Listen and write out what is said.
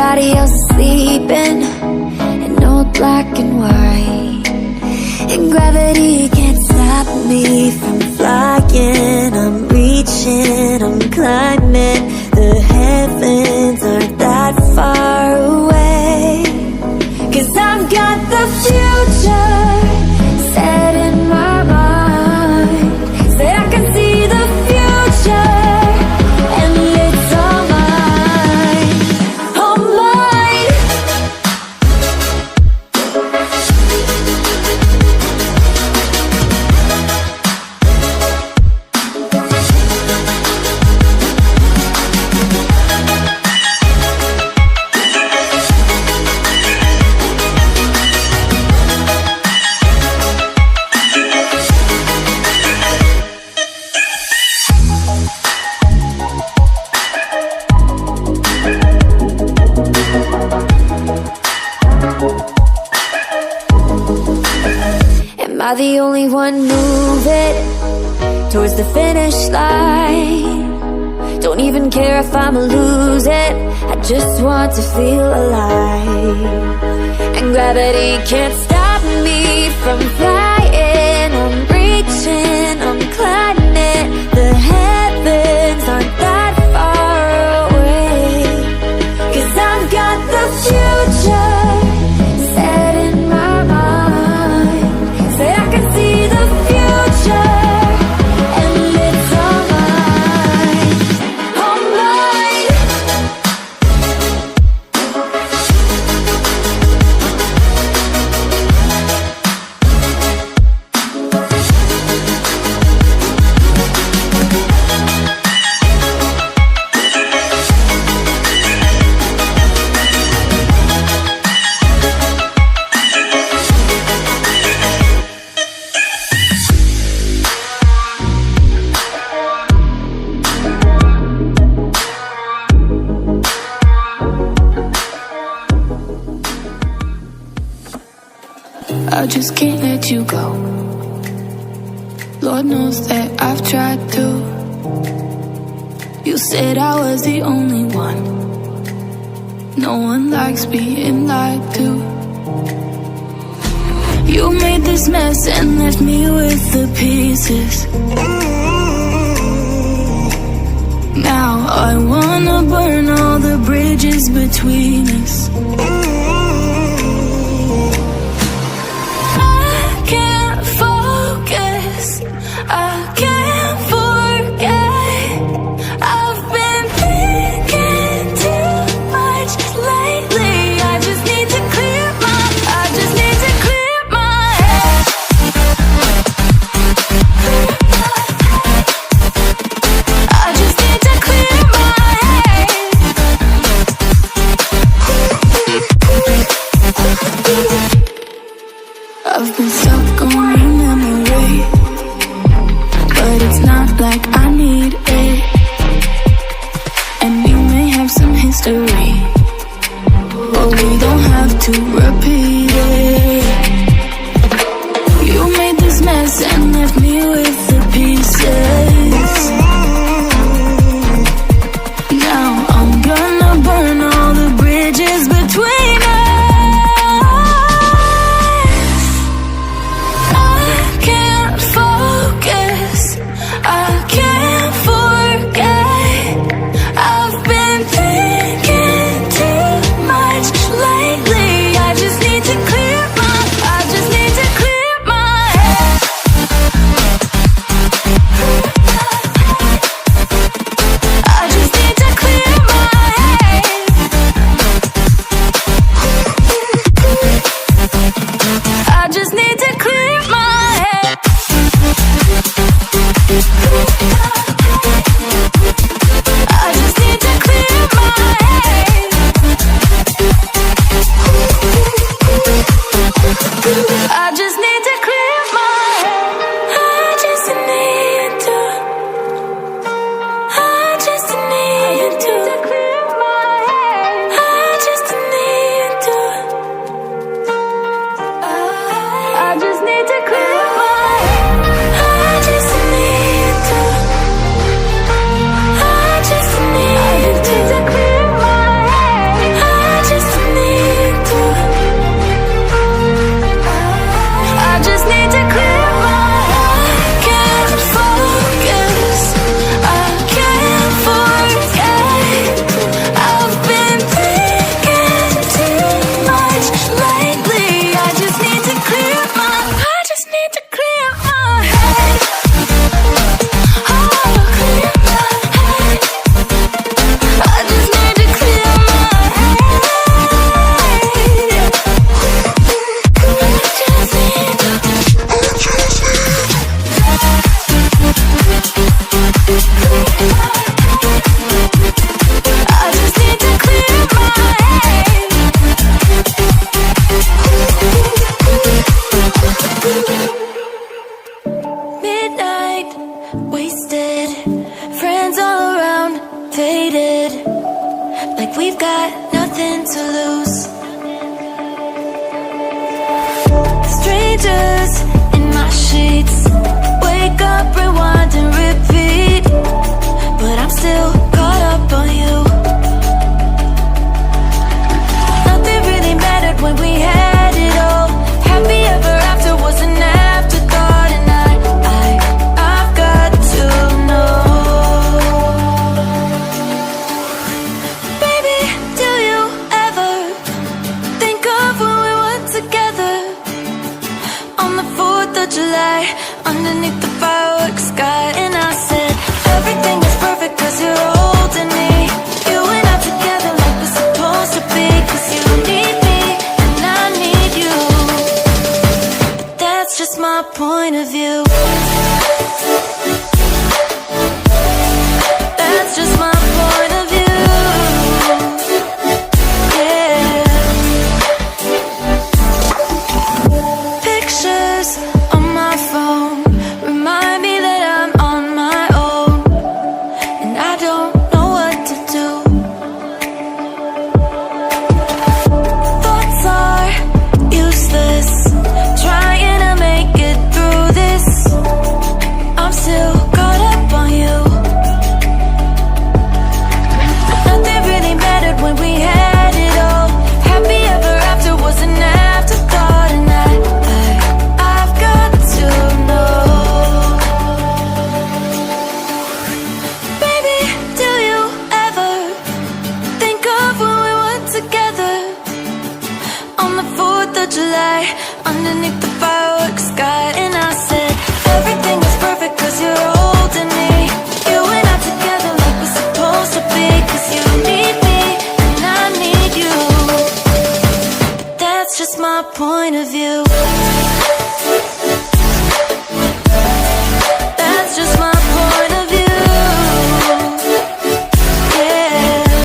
everybody else is sleeping in old black and white, and gravity can't stop me from flying. I'm reaching, I'm climbing. The heavens aren't that far away, 'cause I've got the future set in my mind. Say I can see the future, and it's all mine, all mine. Am I the only one moving towards the finish line? Don't even care if I'ma lose it, I just want to feel alive. And gravity can't stop me from flying. I'm reaching, I'm climbing. The heavens aren't that far away, 'cause I've got the future set in my mind. Say I can see the future, and it's all mine, all mine. I just can't let you go. Lord knows that I've tried to. You said I was the only one. No one likes being lied to. You made this mess and left me with the pieces. Now I wanna burn all the bridges between us. I can't forget. I've been thinking too much lately. I just need to clear my head. I just need to clear my head. I've been stuck on your memory, but it's not like I need it. And we may have some history, but we don't have to repeat it. You made this mess and left me with the pieces. Now I'm gonna burn all the bridges between us. I can't focus, I can't forget. I've been thinking too much lately. I just need July, underneath the fireworks sky. And I said, everything is perfect cause you're holding me. You and I together like we're supposed to be. Cause you need me and I need you. That's just my point of view. That's just my point of view. Yeah. Pictures on my phone remind me that I'm on my own, and I don't know what to do. Thoughts are useless, trying to make it through this. I'm still caught up on you. Nothing really mattered when we had it all. Happy ever after was an afterthought. And I've got to know, baby, do you ever think of when we were together on the 4th of July, underneath the fireworks sky? And I said, everything is perfect cause you're holding me. You and I together like we're supposed to be. Cause you need me and I need you. That's just my point of view.